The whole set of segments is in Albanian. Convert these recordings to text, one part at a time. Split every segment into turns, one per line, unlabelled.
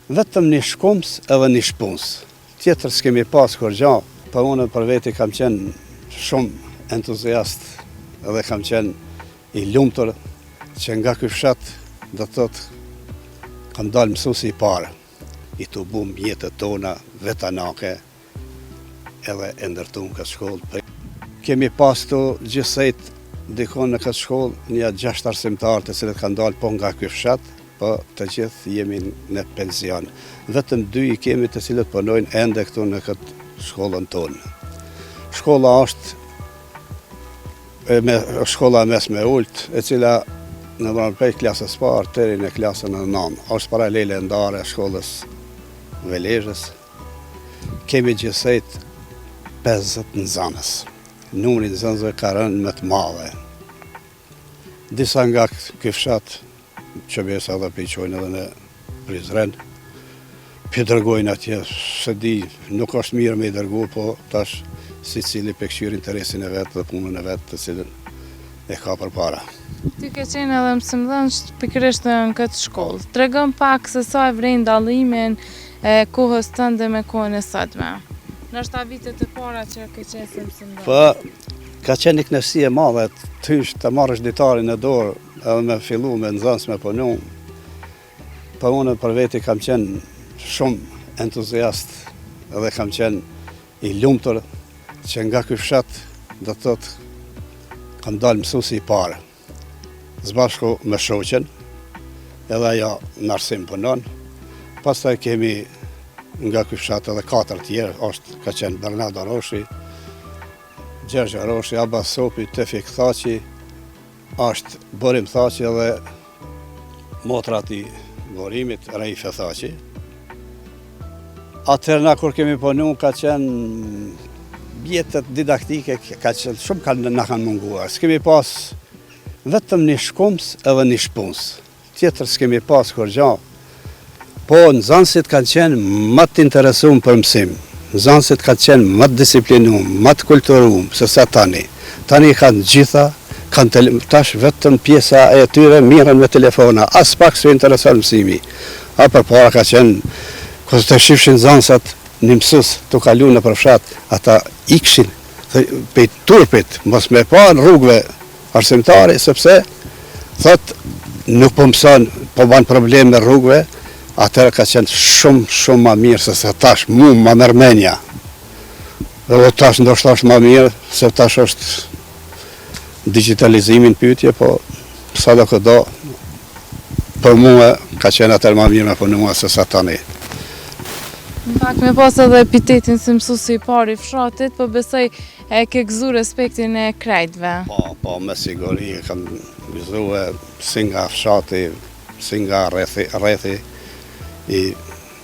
Vetëm një shkums edhe një shpuns. Tjetër s'kemi pas kur gja, pa unë për veti kam qenë shumë entuziast edhe kam qenë i lumtur që nga ky fshat do të thotë kam dalë mësuesi i parë. I të bum jetët tona vetanake edhe e ndërtuam këtë shkollë. Kemi pas të gjithsejt dikon në këtë shkollë një 6 arsimtarë të cilët kanë dalë po nga ky fshat, po të gjithë jemi në pension. Vetëm 2 i kemi të cilët punojnë ende këtu në këtë shkollën tonë. Shkolla është shkolla mesme ult, e cila në prej klasës parë deri në klasën e 9, është paralele ndare shkollës Velezhës. Kemi gjithsejt 50 nxënës. Numri nxënësve ka rënë më të madhe. Disa nga ky fshat që besa dhe piqojnë edhe në Prizren, për dërgojnë atje, se di, nuk është mirë me i dërgu, po tash si cili pëkëshirë interesin e vetë dhe punën e vetë të cilën e ka për para.
Ty ke qenë edhe mësimdhënës pikërisht në këtë shkollë. Tregëm pak se sa e vren dallimin e kohës tënde me kohën e sotme. Ndoshta vitet e para që ke qenë si mësimdhënës.
Po, ka qenë një kënaqësi e madhe të marrësh ditarin në dorë edhe me fillu me nxënës me punu. Po unë për veti kam qenë shumë entuziast edhe kam qenë i lumtur që nga ky fshat do të thotë kam dalë mësuesi i parë. Zbashku me shoqen, edhe ajo në arsim punon. Pastaj kemi nga ky fshat edhe 4 tjerë, ka qenë Bernardo Roshi, Gjergjo Roshi, Abbas Sopi, Tefik Thaçi, është Borim Thaçi edhe motrat i Borimit, Raife Thaçi. Atëherë na kur kemi punu ka qenë mjetet didaktike, ka qenë shumë na kanë munguar. S'kemi pas vetëm një shkums edhe një shpuns. Tjetër s'kemi pas kur gja. Po nxënësit kanë qenë më të interesuar për mësim. Nxënësit kanë qenë më të disiplinuar, më të kulturuar se sa tani. Tani kanë gjitha, tash vetëm pjesa e tyre mirën me telefona, as pak s'u intereson mësimi. A përpara ka qenë, kur të shifshin nxënësat një mësues të kalu në përfshat, ata ikshin pe turpit, mos me pa në rrugëve arsimtari, sepse thot nuk po mëson, po ban probleme me rrugëve, atëherë ka qenë shumë më mirë se sa tash mu më merr mendja. Edhe tash ndoshta është më mirë, se tash është digitalizimin pyetje, po sa do këdo, për mua ka qenë atëherë më mirë me punua se sa tani.
Në fakt me pas edhe epitetin si mësuesi i parë i fshatit, po besoj e ke gëzu respektin e krejtve.
Po, me siguri e kam gëzue si nga fshati, si nga rrethi i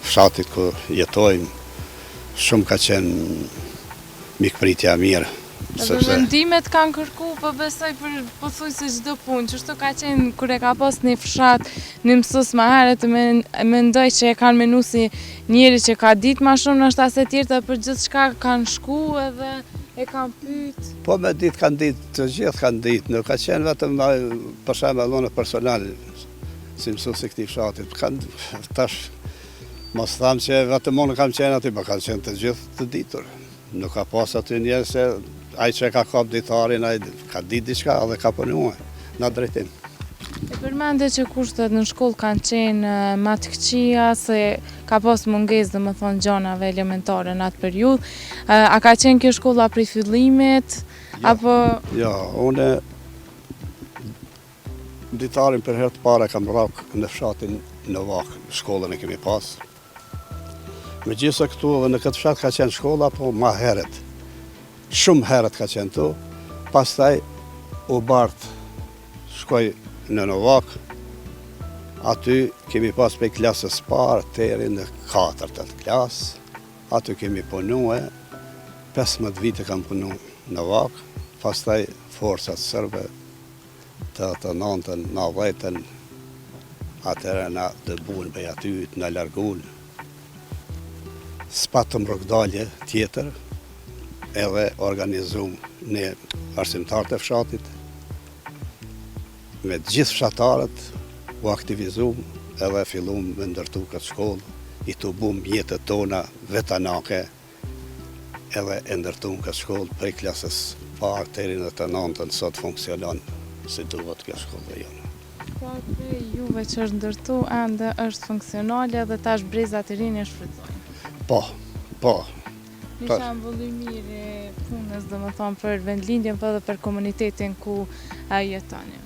fshatit ku jetojmë. Shumë ka qenë mikpritja mirë.
Edhe vendimet kanë kërku, po besoj për pothuajse çdo punë, çështë ka qenë kur e ka pas një fshat, një mësues më herët mendoj që e kanë menu si njëri që ka ditë më shumë ndoshta se tjerë, për gjithçka kanë shku edhe e kanë pyet.
Po me ditë kanë ditë, të gjithë kanë ditë, nuk ka qenë vetëm për shembull unë personal si mësues i këtij fshatit. Tash mos tham që vetëm unë kam qenë aty, po kanë qenë të gjithë të ditur. Nuk ka pas aty njerëz se ai që ka kap ditarin, ai ka ditë diçka edhe ka punuar në drejtim.
E përmende që kushtet në shkollë kanë qenë më të këqija, se ka pas mungesë domethënë gjanave elementare në atë periudhë. A ka qenë kjo shkolla prej fillimit apo?
Jo, unë ditarin për herë të parë kam rrak në fshatin Novak, shkollën e kemi pas. Megjithëse këtu edhe në këtë fshat ka qenë shkolla, po më herët. Shumë herët ka qenë tu, pastaj u bart shkoj në Novak, aty kemi pas për klasës parë deri në 4. klasë, aty kemi punue, 15 vite kam punu në Novak, pastaj forcat sërbe të 9-ën, 90-ën, atëherë na dëbuan për aty, na largun. S'patëm rrugdalje tjetër, edhe organizum në arsimtarët e fshatit, me gjithë fshatarët u aktivizum edhe fillum me ndërtu këtë shkollë i të bum jetët tona vetanake, edhe e ndërtum këtë shkollë prej klasës parë deri në të 9-ën, sot funksionon si duhet kjo shkollë jonë.
Po prej juve që është ndërtu, ende është funksionale dhe tash brezat e rinj e shfrytëzojnë.
Po.
Një shembull i mirë punës, domethënë për vendlindjen, po edhe për komunitetin ku jetoni.